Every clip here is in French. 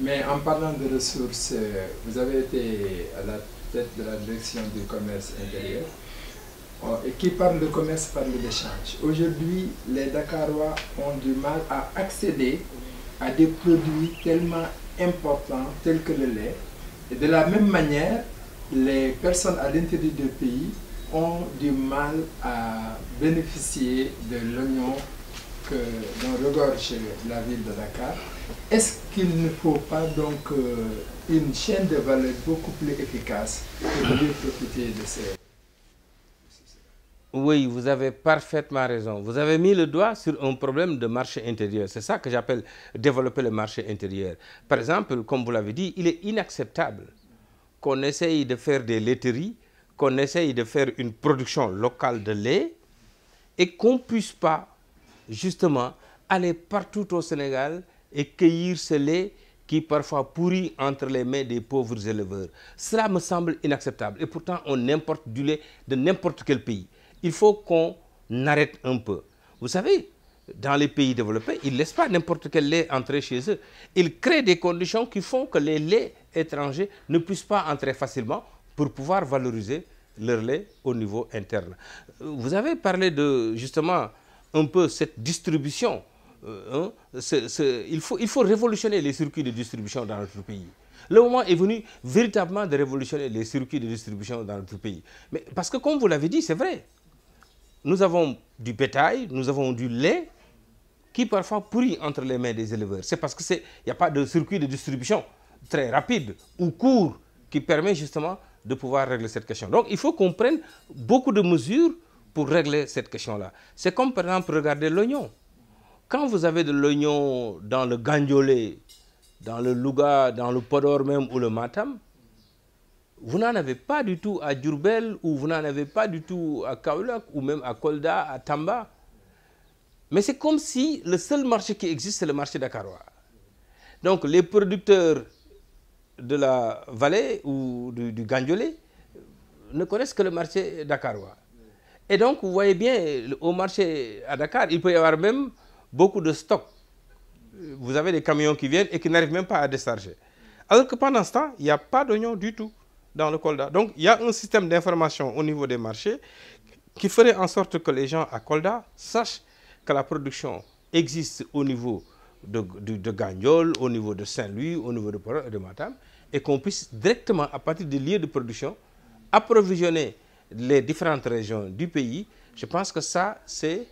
Mais en parlant de ressources, vous avez été à la tête de la direction du commerce intérieur. Et qui parle de commerce parle d'échange. Aujourd'hui, les Dakarois ont du mal à accéder à des produits tellement importants tels que le lait. Et de la même manière, les personnes à l'intérieur du pays ont du mal à bénéficier de l'oignon dont regorge la ville de Dakar. Est-ce qu'il ne faut pas donc une chaîne de valeur beaucoup plus efficace pour mieux profiter de ces... Oui, vous avez parfaitement raison. Vous avez mis le doigt sur un problème de marché intérieur. C'est ça que j'appelle développer le marché intérieur. Par exemple, comme vous l'avez dit, il est inacceptable qu'on essaye de faire des laiteries, qu'on essaye de faire une production locale de lait et qu'on ne puisse pas, justement, aller partout au Sénégal et cueillir ce lait qui parfois pourrit entre les mains des pauvres éleveurs. Cela me semble inacceptable. Et pourtant, on importe du lait de n'importe quel pays. Il faut qu'on arrête un peu. Vous savez, dans les pays développés, ils ne laissent pas n'importe quel lait entrer chez eux. Ils créent des conditions qui font que les laits étrangers ne puissent pas entrer facilement pour pouvoir valoriser leur lait au niveau interne. Vous avez parlé de, justement, un peu cette distribution. Il faut révolutionner les circuits de distribution dans notre pays. Le moment est venu véritablement de révolutionner les circuits de distribution dans notre pays. Mais parce que, comme vous l'avez dit, c'est vrai. Nous avons du bétail, nous avons du lait qui parfois pourrit entre les mains des éleveurs. C'est parce qu'il n'y a pas de circuit de distribution très rapide ou court qui permet justement de pouvoir régler cette question. Donc il faut qu'on prenne beaucoup de mesures pour régler cette question-là. C'est comme par exemple, regardez l'oignon. Quand vous avez de l'oignon dans le Gandiolé, dans le Louga, dans le Podor même ou le Matam, vous n'en avez pas du tout à Diourbel ou vous n'en avez pas du tout à Kaolack ou même à Kolda, à Tamba. Mais c'est comme si le seul marché qui existe, c'est le marché dakarois. Donc les producteurs de la vallée ou du Gandiolé ne connaissent que le marché dakarois. Et donc vous voyez bien, au marché à Dakar, il peut y avoir même beaucoup de stocks. Vous avez des camions qui viennent et qui n'arrivent même pas à décharger. Alors que pendant ce temps, il n'y a pas d'oignon du tout dans le Kolda. Donc, il y a un système d'information au niveau des marchés qui ferait en sorte que les gens à Kolda sachent que la production existe au niveau de Gagnol, au niveau de Saint-Louis, au niveau de Podor et de Matam, et qu'on puisse directement, à partir des lieux de production, approvisionner les différentes régions du pays. Je pense que ça, c'est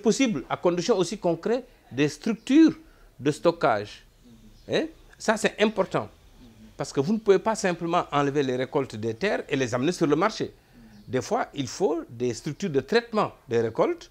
possible, à condition aussi qu'on crée des structures de stockage. Hein? Ça, c'est important. Parce que vous ne pouvez pas simplement enlever les récoltes des terres et les amener sur le marché. Des fois, il faut des structures de traitement des récoltes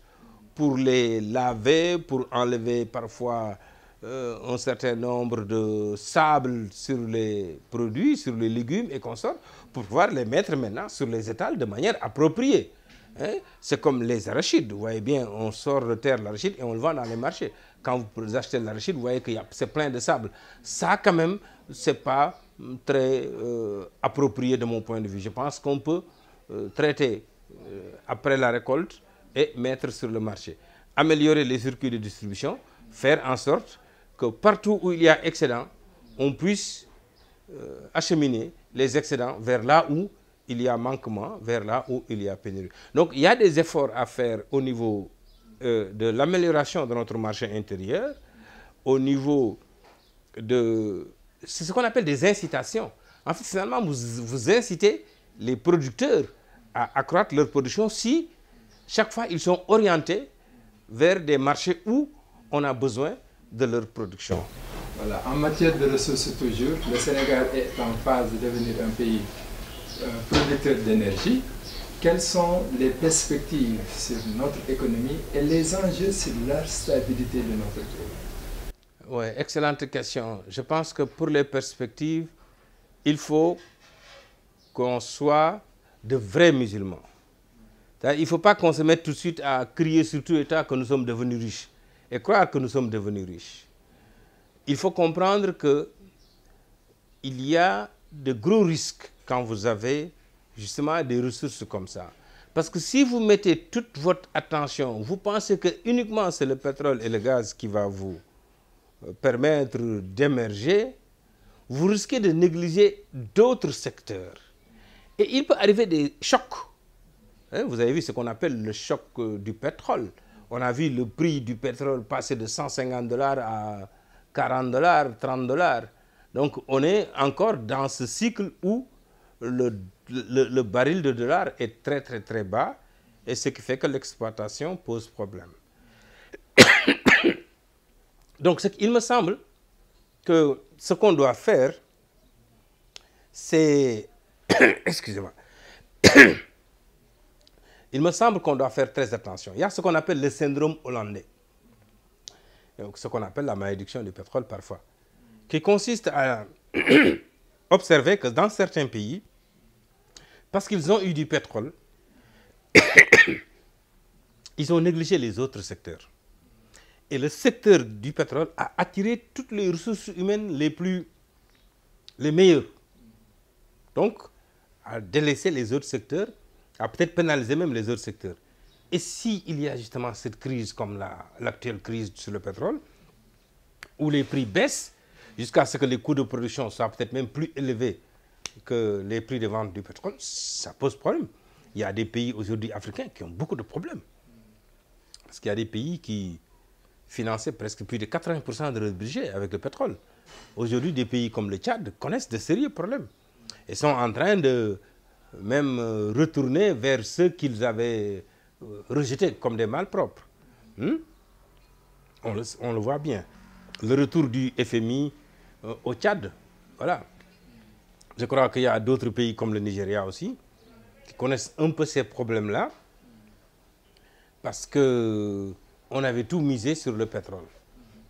pour les laver, pour enlever parfois un certain nombre de sable sur les produits, sur les légumes et consorts, pour pouvoir les mettre maintenant sur les étals de manière appropriée. Hein? C'est comme les arachides. Vous voyez bien, on sort de terre l'arachide et on le vend dans les marchés. Quand vous achetez l'arachide, vous voyez que c'est plein de sable. Ça, quand même, ce n'est pas très approprié de mon point de vue. Je pense qu'on peut traiter après la récolte et mettre sur le marché. Améliorer les circuits de distribution, faire en sorte que partout où il y a excédent, on puisse acheminer les excédents vers là où il y a manquement, vers là où il y a pénurie. Donc il y a des efforts à faire au niveau de l'amélioration de notre marché intérieur, au niveau de... C'est ce qu'on appelle des incitations. En fait, finalement, vous incitez les producteurs à accroître leur production si chaque fois ils sont orientés vers des marchés où on a besoin de leur production. Voilà. En matière de ressources toujours, le Sénégal est en phase de devenir un pays producteur d'énergie. Quelles sont les perspectives sur notre économie et les enjeux sur la stabilité de notre pays? Oui, excellente question. Je pense que pour les perspectives, il faut qu'on soit de vrais musulmans. Il ne faut pas qu'on se mette tout de suite à crier sur tout État que nous sommes devenus riches et croire que nous sommes devenus riches. Il faut comprendre qu'il y a de gros risques quand vous avez justement des ressources comme ça. Parce que si vous mettez toute votre attention, vous pensez que uniquement c'est le pétrole et le gaz qui va vous permettre d'émerger, vous risquez de négliger d'autres secteurs. Et il peut arriver des chocs. Hein, vous avez vu ce qu'on appelle le choc du pétrole. On a vu le prix du pétrole passer de 150 $ à 40 $, 30 $. Donc on est encore dans ce cycle où le baril de dollar est très très très bas, et ce qui fait que l'exploitation pose problème. Donc il me semble que ce qu'on doit faire, c'est... Excusez-moi. Il me semble qu'on doit faire très attention. Il y a ce qu'on appelle le syndrome hollandais, donc ce qu'on appelle la malédiction du pétrole parfois, qui consiste à observer que dans certains pays, parce qu'ils ont eu du pétrole, ils ont négligé les autres secteurs. Et le secteur du pétrole a attiré toutes les ressources humaines les meilleures. Donc, à délaisser les autres secteurs, à peut-être pénaliser même les autres secteurs. Et s'il y a justement cette crise comme l'actuelle crise sur le pétrole, où les prix baissent jusqu'à ce que les coûts de production soient peut-être même plus élevés que les prix de vente du pétrole, ça pose problème. Il y a des pays aujourd'hui africains qui ont beaucoup de problèmes. Parce qu'il y a des pays qui finançaient presque plus de 80% de leur budget avec le pétrole. Aujourd'hui, des pays comme le Tchad connaissent de sérieux problèmes et sont en train de même retourner vers ceux qu'ils avaient rejetés comme des malpropres. On le voit bien. Le retour du FMI au Tchad, voilà. Je crois qu'il y a d'autres pays comme le Nigeria aussi qui connaissent un peu ces problèmes-là parce qu'on avait tout misé sur le pétrole.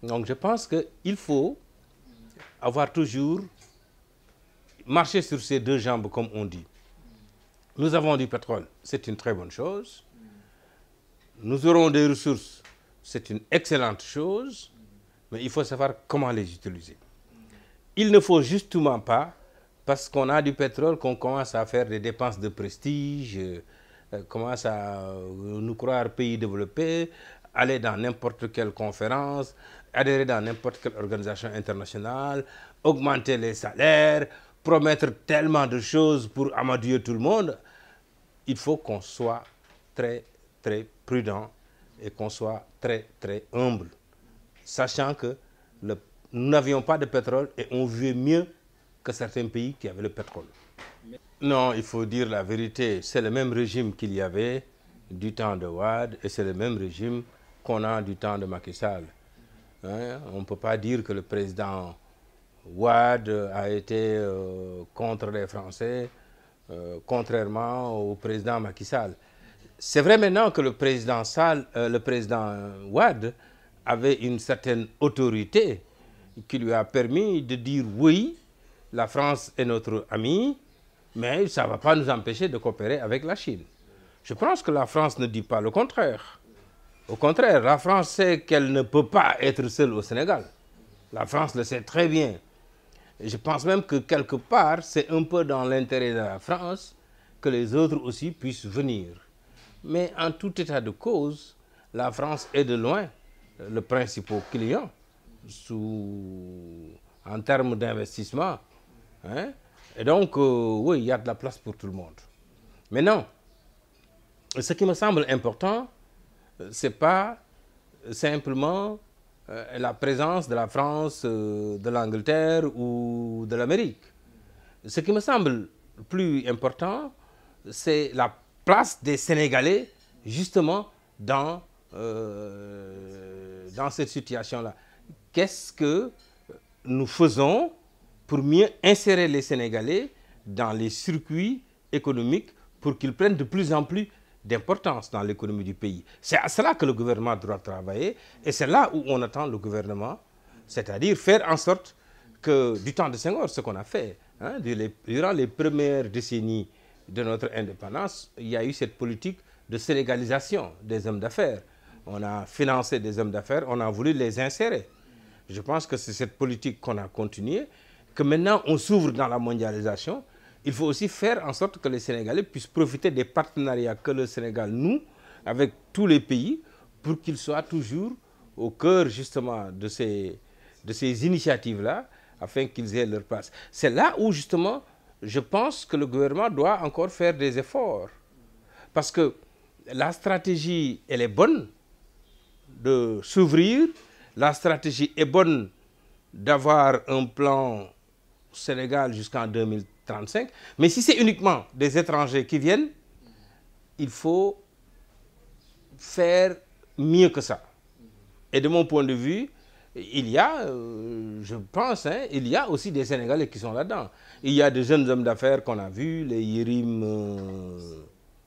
Donc je pense qu'il faut avoir toujours marché sur ses deux jambes, comme on dit. Nous avons du pétrole, c'est une très bonne chose. Nous aurons des ressources, c'est une excellente chose, mais il faut savoir comment les utiliser. Il ne faut justement pas, parce qu'on a du pétrole, qu'on commence à faire des dépenses de prestige, commence à nous croire pays développés, aller dans n'importe quelle conférence, adhérer dans n'importe quelle organisation internationale, augmenter les salaires, promettre tellement de choses pour amadouer tout le monde. Il faut qu'on soit très, très prudent et qu'on soit très, très humble, sachant que nous n'avions pas de pétrole et on vivait mieux que certains pays qui avaient le pétrole. Non, il faut dire la vérité, c'est le même régime qu'il y avait du temps de Wade et c'est le même régime qu'on a du temps de Macky Sall. Hein? On ne peut pas dire que le président Wade a été contre les Français, contrairement au président Macky Sall. C'est vrai maintenant que le président Wade avait une certaine autorité qui lui a permis de dire oui, la France est notre amie, mais ça ne va pas nous empêcher de coopérer avec la Chine. Je pense que la France ne dit pas le contraire. Au contraire, la France sait qu'elle ne peut pas être seule au Sénégal. La France le sait très bien. Et je pense même que quelque part, c'est un peu dans l'intérêt de la France que les autres aussi puissent venir. Mais en tout état de cause, la France est de loin le principal client en termes d'investissement. Hein? Et donc, oui, il y a de la place pour tout le monde. Mais non, ce qui me semble important, ce n'est pas simplement la présence de la France, de l'Angleterre ou de l'Amérique. Ce qui me semble plus important, c'est la place des Sénégalais, justement, dans cette situation-là. Qu'est-ce que nous faisons pour mieux insérer les Sénégalais dans les circuits économiques pour qu'ils prennent de plus en plus d'importance dans l'économie du pays? C'est à cela que le gouvernement doit travailler et c'est là où on attend le gouvernement, c'est-à-dire faire en sorte que du temps de Senghor, ce qu'on a fait, hein, durant les premières décennies de notre indépendance, il y a eu cette politique de sénégalisation des hommes d'affaires. On a financé des hommes d'affaires, on a voulu les insérer. Je pense que c'est cette politique qu'on a continuée, que maintenant on s'ouvre dans la mondialisation. Il faut aussi faire en sorte que les Sénégalais puissent profiter des partenariats que le Sénégal noue avec tous les pays pour qu'ils soient toujours au cœur justement de ces initiatives-là, afin qu'ils aient leur place. C'est là où, justement, je pense que le gouvernement doit encore faire des efforts. Parce que la stratégie, elle est bonne de s'ouvrir. La stratégie est bonne d'avoir un plan Sénégal jusqu'en 2035. Mais si c'est uniquement des étrangers qui viennent, il faut faire mieux que ça. Et de mon point de vue, il y a, je pense, il y a aussi des Sénégalais qui sont là-dedans. Il y a des jeunes hommes d'affaires qu'on a vus, les Yérim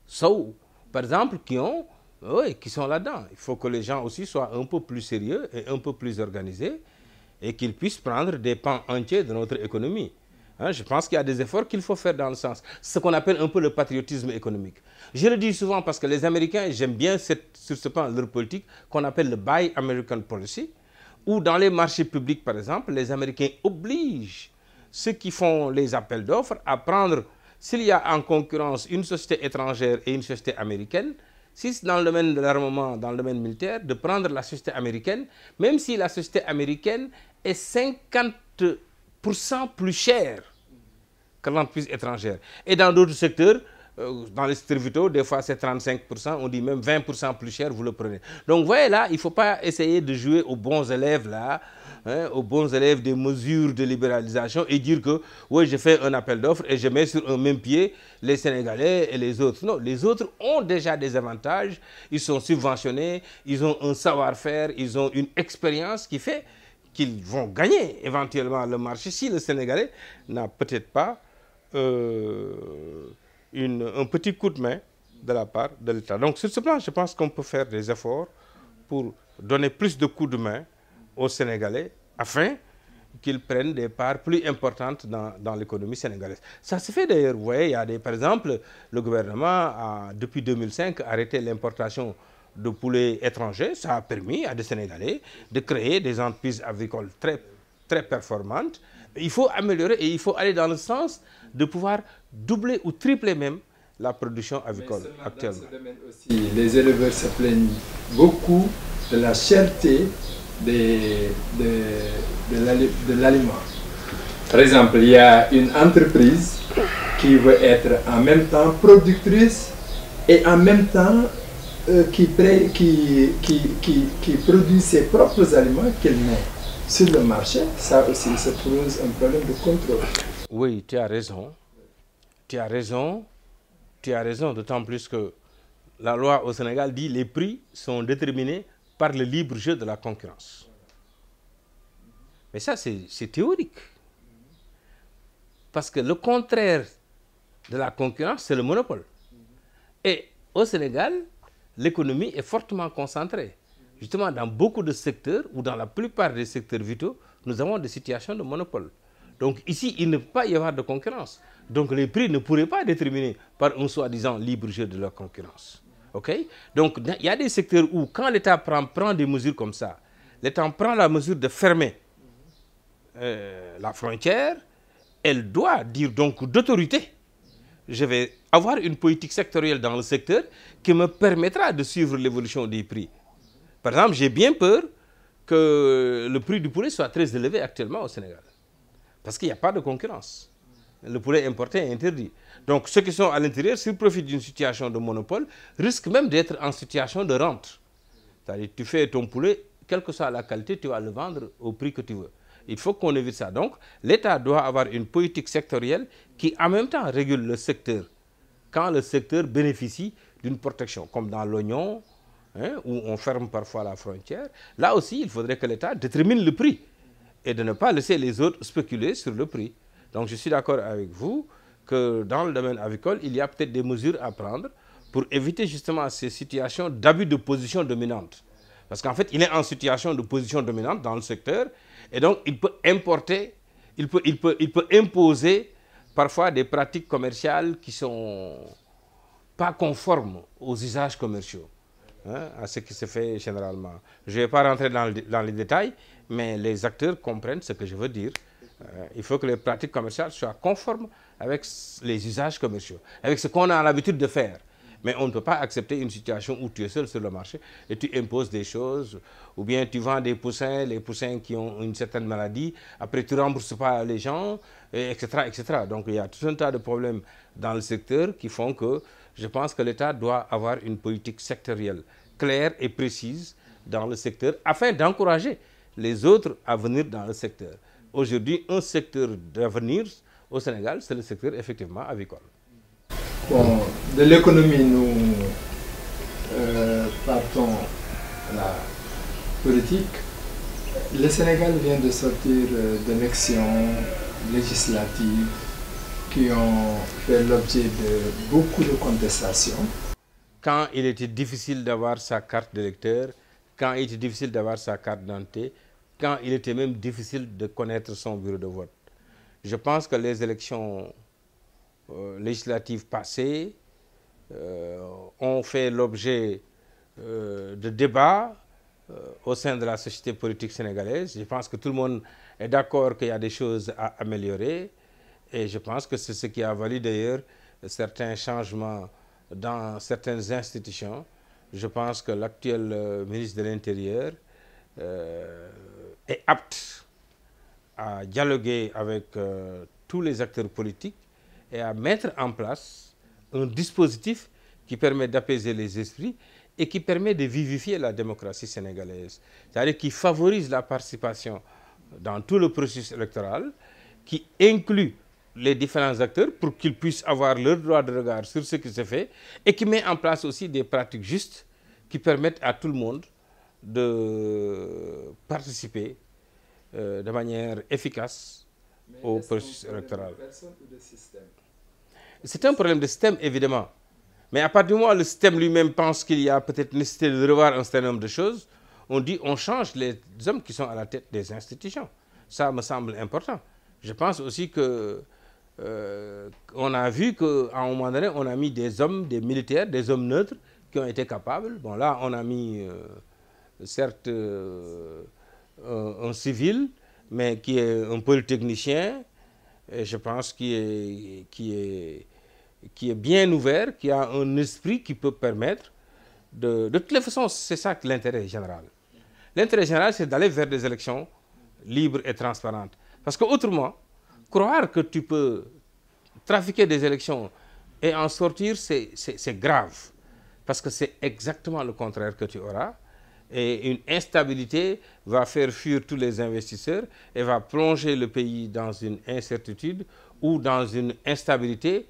Sow, par exemple, qui sont là-dedans. Il faut que les gens aussi soient un peu plus sérieux et un peu plus organisés et qu'ils puissent prendre des pans entiers de notre économie. Je pense qu'il y a des efforts qu'il faut faire dans le sens. Ce qu'on appelle un peu le patriotisme économique. Je le dis souvent parce que les Américains, j'aime bien sur ce plan leur politique qu'on appelle le Buy American Policy, où dans les marchés publics, par exemple, les Américains obligent ceux qui font les appels d'offres à prendre, s'il y a en concurrence une société étrangère et une société américaine, si c'est dans le domaine de l'armement, dans le domaine militaire, de prendre la société américaine, même si la société américaine est 50% plus chère que l'entreprise étrangère. Et dans d'autres secteurs, dans les secteurs vitaux, des fois c'est 35%, on dit même 20% plus cher, vous le prenez. Donc vous voyez là, il ne faut pas essayer de jouer aux bons élèves là, aux bons élèves des mesures de libéralisation et dire que oui, je fais un appel d'offres et je mets sur un même pied les Sénégalais et les autres. Non, les autres ont déjà des avantages, ils sont subventionnés, ils ont un savoir-faire, ils ont une expérience qui fait qu'ils vont gagner éventuellement le marché si le Sénégalais n'a peut-être pas un petit coup de main de la part de l'État. Donc sur ce plan, je pense qu'on peut faire des efforts pour donner plus de coups de main aux Sénégalais afin qu'ils prennent des parts plus importantes dans l'économie sénégalaise. Ça se fait d'ailleurs, vous voyez, il y a par exemple, le gouvernement a, depuis 2005, arrêté l'importation de poulets étrangers. Ça a permis à des Sénégalais de créer des entreprises agricoles très, très performantes. Il faut améliorer et il faut aller dans le sens de pouvoir doubler ou tripler même la production avicole actuellement. Dans ce domaine aussi, les éleveurs se plaignent beaucoup de la cherté de l'aliment. Par exemple, il y a une entreprise qui veut être en même temps productrice et en même temps qui produit ses propres aliments qu'elle met sur le marché. Ça aussi, ça pose un problème de contrôle. Oui, tu as raison. Tu as raison. Tu as raison, d'autant plus que la loi au Sénégal dit que les prix sont déterminés par le libre jeu de la concurrence. Mais ça, c'est théorique. Parce que le contraire de la concurrence, c'est le monopole. Et au Sénégal, l'économie est fortement concentrée. Justement, dans beaucoup de secteurs, ou dans la plupart des secteurs vitaux, nous avons des situations de monopole. Donc ici, il ne peut pas y avoir de concurrence. Donc les prix ne pourraient pas être déterminés par un soi-disant libre jeu de la concurrence. Okay? Donc il y a des secteurs où, quand l'État prend des mesures comme ça, l'État prend la mesure de fermer la frontière, elle doit dire donc d'autorité. Je vais avoir une politique sectorielle dans le secteur qui me permettra de suivre l'évolution des prix. Par exemple, j'ai bien peur que le prix du poulet soit très élevé actuellement au Sénégal. Parce qu'il n'y a pas de concurrence. Le poulet importé est interdit. Donc ceux qui sont à l'intérieur, s'ils profitent d'une situation de monopole, risquent même d'être en situation de rente. C'est-à-dire tu fais ton poulet, quelle que soit la qualité, tu vas le vendre au prix que tu veux. Il faut qu'on évite ça. Donc l'État doit avoir une politique sectorielle qui en même temps régule le secteur. Quand le secteur bénéficie d'une protection, comme dans l'oignon, où on ferme parfois la frontière, là aussi il faudrait que l'État détermine le prix et de ne pas laisser les autres spéculer sur le prix. Donc je suis d'accord avec vous que dans le domaine avicole, il y a peut-être des mesures à prendre pour éviter justement ces situations d'abus de position dominante. Parce qu'en fait, il est en situation de position dominante dans le secteur et donc il peut importer, il peut imposer parfois des pratiques commerciales qui ne sont pas conformes aux usages commerciaux, à ce qui se fait généralement. Je ne vais pas rentrer dans les détails, mais les acteurs comprennent ce que je veux dire. Il faut que les pratiques commerciales soient conformes avec les usages commerciaux, avec ce qu'on a l'habitude de faire. Mais on ne peut pas accepter une situation où tu es seul sur le marché et tu imposes des choses, ou bien tu vends des poussins, les poussins qui ont une certaine maladie, après tu ne rembourses pas les gens, etc., etc. Donc il y a tout un tas de problèmes dans le secteur qui font que je pense que l'État doit avoir une politique sectorielle claire et précise dans le secteur afin d'encourager les autres à venir dans le secteur. Aujourd'hui, un secteur d'avenir au Sénégal, c'est le secteur effectivement avicole. Bon, de l'économie, nous partons à la politique. Le Sénégal vient de sortir d'élections législatives qui ont fait l'objet de beaucoup de contestations. Quand il était difficile d'avoir sa carte d'électeur, quand il était difficile d'avoir sa carte d'identité, quand il était même difficile de connaître son bureau de vote. Je pense que les élections législatives passées ont fait l'objet de débats au sein de la société politique sénégalaise. Je pense que tout le monde est d'accord qu'il y a des choses à améliorer et je pense que c'est ce qui a valu d'ailleurs certains changements dans certaines institutions. Je pense que l'actuel ministre de l'Intérieur est apte à dialoguer avec tous les acteurs politiques et à mettre en place un dispositif qui permet d'apaiser les esprits et qui permet de vivifier la démocratie sénégalaise. C'est-à-dire qui favorise la participation dans tout le processus électoral, qui inclut les différents acteurs pour qu'ils puissent avoir leur droit de regard sur ce qui se fait et qui met en place aussi des pratiques justes qui permettent à tout le monde de participer de manière efficace au processus électoral. C'est un problème de système, évidemment. Mais à partir du moment où le système lui-même pense qu'il y a peut-être nécessité de revoir un certain nombre de choses, on dit on change les hommes qui sont à la tête des institutions. Ça me semble important. Je pense aussi que on a vu qu'à un moment donné, on a mis des hommes, des militaires, des hommes neutres qui ont été capables. Bon, là, on a mis certes un civil, mais qui est un polytechnicien, et je pense qui est bien ouvert, qui a un esprit qui peut permettre de toutes les façons, c'est ça que l'intérêt général. L'intérêt général, c'est d'aller vers des élections libres et transparentes. Parce qu'autrement, croire que tu peux trafiquer des élections et en sortir, c'est grave. Parce que c'est exactement le contraire que tu auras. Et une instabilité va faire fuir tous les investisseurs et va plonger le pays dans une incertitude ou dans une instabilité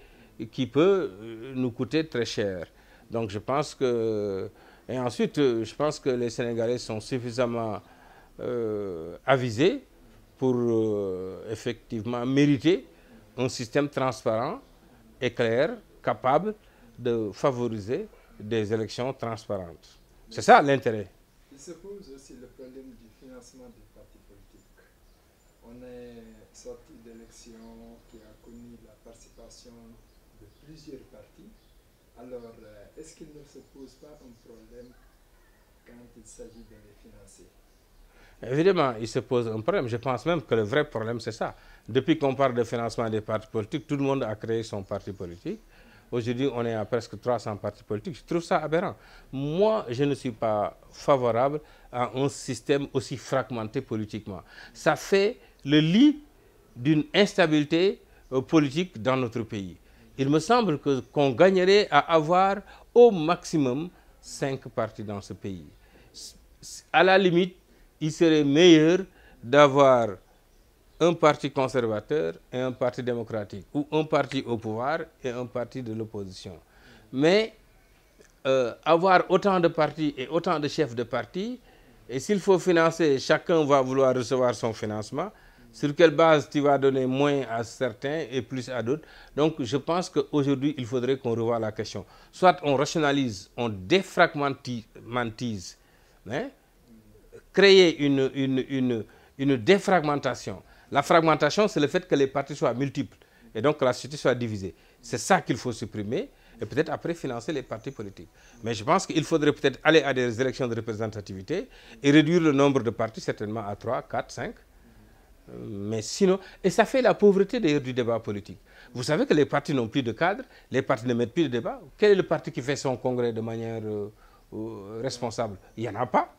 qui peut nous coûter très cher. Donc je pense que... Et ensuite, je pense que les Sénégalais sont suffisamment avisés pour effectivement mériter un système transparent et clair, capable de favoriser des élections transparentes. C'est ça l'intérêt. Il se pose aussi le problème du financement des partis politiques. On est sorti d'élections qui a connu la participation de plusieurs partis. Alors, est-ce qu'il ne se pose pas un problème quand il s'agit de les financer? Évidemment, il se pose un problème. Je pense même que le vrai problème, c'est ça. Depuis qu'on parle de financement des partis politiques, tout le monde a créé son parti politique. Aujourd'hui, on est à presque 300 partis politiques. Je trouve ça aberrant. Moi, je ne suis pas favorable à un système aussi fragmenté politiquement. Ça fait le lit d'une instabilité politique dans notre pays. Il me semble qu'on gagnerait à avoir au maximum 5 partis dans ce pays. À la limite, il serait meilleur d'avoir un parti conservateur et un parti démocratique, ou un parti au pouvoir et un parti de l'opposition. Mais avoir autant de partis et autant de chefs de parti, et s'il faut financer, chacun va vouloir recevoir son financement, sur quelle base tu vas donner moins à certains et plus à d'autres. Donc je pense qu'aujourd'hui, il faudrait qu'on revoie la question. Soit on rationalise, on défragmentise, hein, créer une défragmentation. La fragmentation, c'est le fait que les partis soient multiples et donc que la société soit divisée. C'est ça qu'il faut supprimer et peut-être après financer les partis politiques. Mais je pense qu'il faudrait peut-être aller à des élections de représentativité et réduire le nombre de partis certainement à 3, 4, 5 Mais sinon, et ça fait la pauvreté d'ailleurs du débat politique. Vous savez que les partis n'ont plus de cadre, les partis ne mettent plus de débat. Quel est le parti qui fait son congrès de manière responsable? Il n'y en a pas.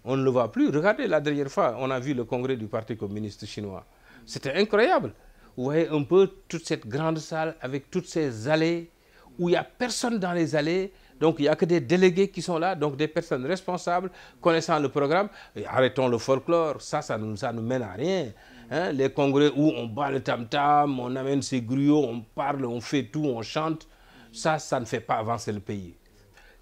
On ne le voit plus. Regardez, la dernière fois, on a vu le congrès du Parti communiste chinois. C'était incroyable. Vous voyez un peu toute cette grande salle avec toutes ces allées où il n'y a personne dans les allées. Donc, il n'y a que des délégués qui sont là, donc des personnes responsables, connaissant le programme. Et arrêtons le folklore, ça nous mène à rien. Hein? Les congrès où on bat le tam-tam, on amène ses griots, on parle, on fait tout, on chante, ça ne fait pas avancer le pays.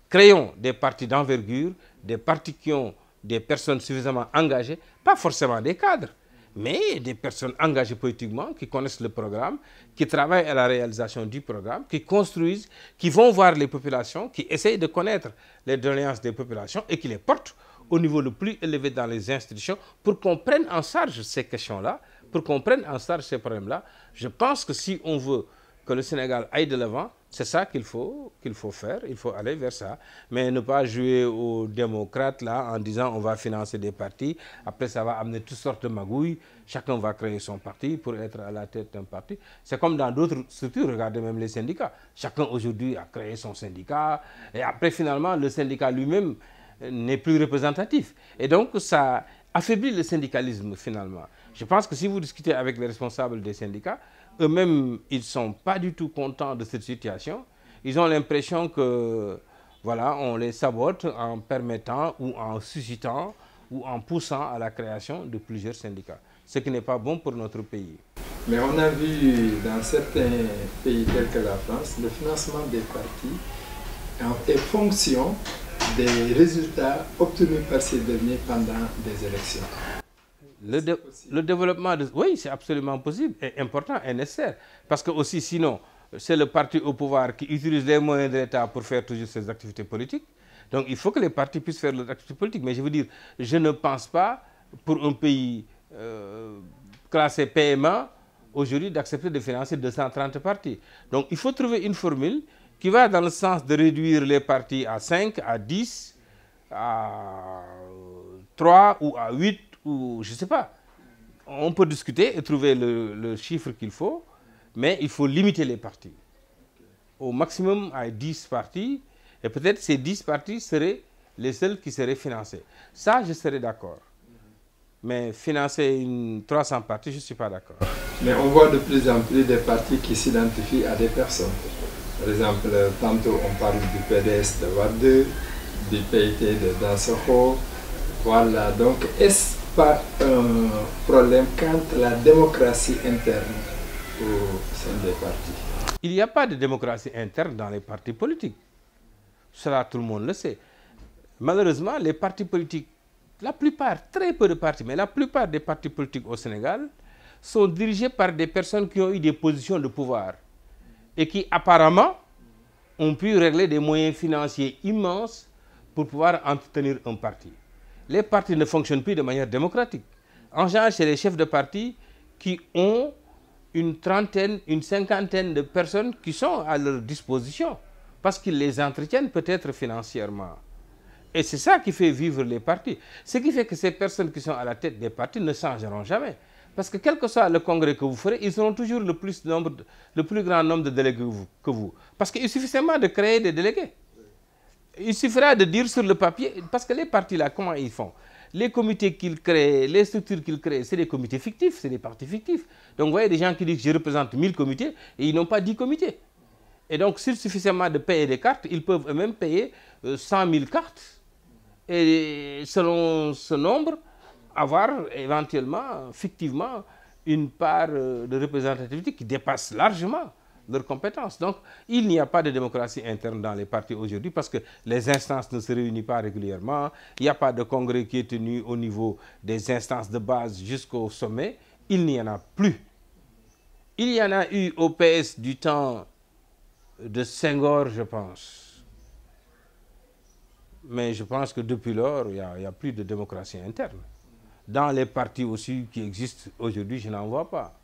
Créons des partis d'envergure, des partis qui ont des personnes suffisamment engagées, pas forcément des cadres, mais des personnes engagées politiquement, qui connaissent le programme, qui travaillent à la réalisation du programme, qui construisent, qui vont voir les populations, qui essayent de connaître les doléances des populations et qui les portent au niveau le plus élevé dans les institutions pour qu'on prenne en charge ces questions-là, pour qu'on prenne en charge ces problèmes-là. Je pense que si on veut que le Sénégal aille de l'avant, c'est ça qu'il faut faire, il faut aller vers ça. Mais ne pas jouer aux démocrates là en disant on va financer des partis, après ça va amener toutes sortes de magouilles, chacun va créer son parti pour être à la tête d'un parti. C'est comme dans d'autres structures, regardez même les syndicats. Chacun aujourd'hui a créé son syndicat et après finalement le syndicat lui-même n'est plus représentatif. Et donc ça affaiblit le syndicalisme finalement. Je pense que si vous discutez avec les responsables des syndicats, eux-mêmes, ils ne sont pas du tout contents de cette situation. Ils ont l'impression que, voilà, on les sabote en permettant ou en suscitant ou en poussant à la création de plusieurs syndicats. Ce qui n'est pas bon pour notre pays. Mais on a vu dans certains pays tels que la France, le financement des partis est fonction des résultats obtenus par ces derniers pendant des élections. Le développement, oui, c'est absolument possible, et important et nécessaire. Parce que aussi, sinon, c'est le parti au pouvoir qui utilise les moyens de l'État pour faire toujours ses activités politiques. Donc, il faut que les partis puissent faire leurs activités politiques. Mais je veux dire, je ne pense pas, pour un pays classé PMA, aujourd'hui, d'accepter de financer 230 partis. Donc, il faut trouver une formule qui va dans le sens de réduire les partis à 5, à 10, à 3 ou à 8, ou je ne sais pas. On peut discuter et trouver le chiffre qu'il faut, mais il faut limiter les partis. Au maximum à 10 partis, et peut-être ces 10 partis seraient les seuls qui seraient financés. Ça, je serais d'accord. Mais financer 300 partis, je ne suis pas d'accord. Mais on voit de plus en plus des partis qui s'identifient à des personnes. Par exemple, tantôt on parle du PDS de Wade, du PIT de Dansokho. Voilà, donc est-ce pas un problème quant à la démocratie interne au sein des partis? Il n'y a pas de démocratie interne dans les partis politiques. Cela, tout le monde le sait. Malheureusement, les partis politiques, la plupart, très peu de partis, mais la plupart des partis politiques au Sénégal sont dirigés par des personnes qui ont eu des positions de pouvoir et qui apparemment ont pu régler des moyens financiers immenses pour pouvoir entretenir un parti. Les partis ne fonctionnent plus de manière démocratique. En général, c'est les chefs de parti qui ont une trentaine, une cinquantaine de personnes qui sont à leur disposition parce qu'ils les entretiennent peut-être financièrement. Et c'est ça qui fait vivre les partis. Ce qui fait que ces personnes qui sont à la tête des partis ne changeront jamais. Parce que quel que soit le congrès que vous ferez, ils auront toujours le plus grand nombre de délégués que vous. Parce qu'il suffit seulement de créer des délégués. Il suffira de dire sur le papier, parce que les partis là, comment ils font? Les comités qu'ils créent, les structures qu'ils créent, c'est des comités fictifs, c'est des partis fictifs. Donc vous voyez des gens qui disent je représente 1000 comités et ils n'ont pas 10 comités. Et donc s'il suffit seulement de payer des cartes, ils peuvent eux-mêmes payer 100 000 cartes. Et selon ce nombre, avoir éventuellement, fictivement, une part de représentativité qui dépasse largement leurs compétences. Donc, il n'y a pas de démocratie interne dans les partis aujourd'hui parce que les instances ne se réunissent pas régulièrement. Il n'y a pas de congrès qui est tenu au niveau des instances de base jusqu'au sommet. Il n'y en a plus. Il y en a eu au PS du temps de Senghor, je pense. Mais je pense que depuis lors, il n'y a plus de démocratie interne. Dans les partis aussi qui existent aujourd'hui, je n'en vois pas.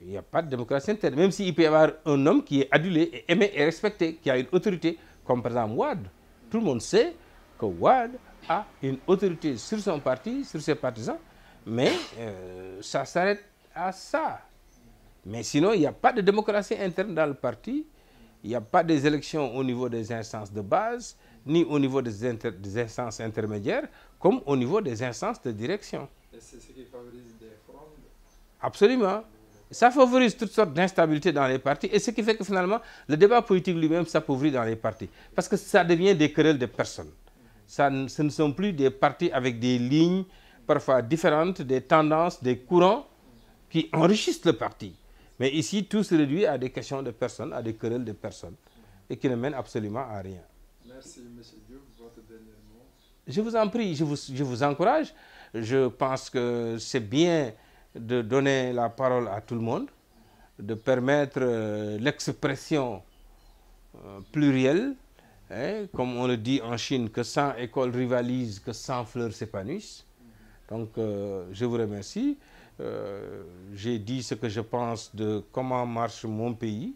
Il n'y a pas de démocratie interne. Même s'il peut y avoir un homme qui est adulé, et aimé et respecté, qui a une autorité, comme par exemple Wade. Tout le monde sait que Wade a une autorité sur son parti, sur ses partisans, Mais ça s'arrête à ça. Mais sinon, il n'y a pas de démocratie interne dans le parti. Il n'y a pas des élections au niveau des instances de base, ni au niveau des instances intermédiaires, comme au niveau des instances de direction. Et c'est ce qui favorise des frondes? Absolument. Ça favorise toutes sortes d'instabilités dans les partis. Et ce qui fait que finalement, le débat politique lui-même s'appauvrit dans les partis. Parce que ça devient des querelles de personnes. Ce ne sont plus des partis avec des lignes parfois différentes, des tendances, des courants qui enrichissent le parti. Mais ici, tout se réduit à des questions de personnes, à des querelles de personnes, et qui ne mènent absolument à rien. Merci, M. Diouf. Votre dernier mot? Je vous en prie, je vous encourage. Je pense que c'est bien de donner la parole à tout le monde, de permettre l'expression plurielle, hein, comme on le dit en Chine, que 100 écoles rivalisent, que 100 fleurs s'épanouissent. Donc, je vous remercie. J'ai dit ce que je pense de comment marche mon pays.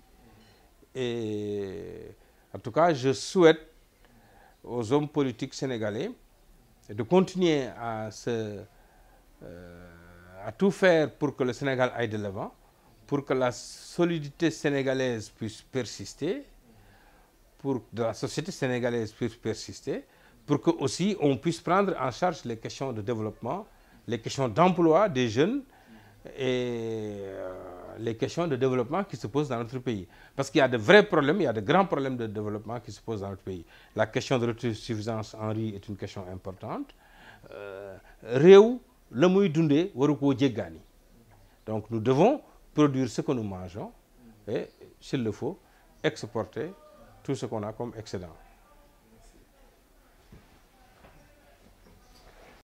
Et en tout cas, je souhaite aux hommes politiques sénégalais de continuer à tout faire pour que le Sénégal aille de l'avant, pour que la solidité sénégalaise puisse persister, pour que la société sénégalaise puisse persister, pour que aussi on puisse prendre en charge les questions de développement, les questions d'emploi des jeunes et les questions de développement qui se posent dans notre pays. Parce qu'il y a de vrais problèmes, il y a de grands problèmes de développement qui se posent dans notre pays. La question de l'autosuffisance en riz est une question importante. Réew, le muy dundé, waru ko djegani. Donc nous devons produire ce que nous mangeons et, s'il le faut, exporter tout ce qu'on a comme excédent.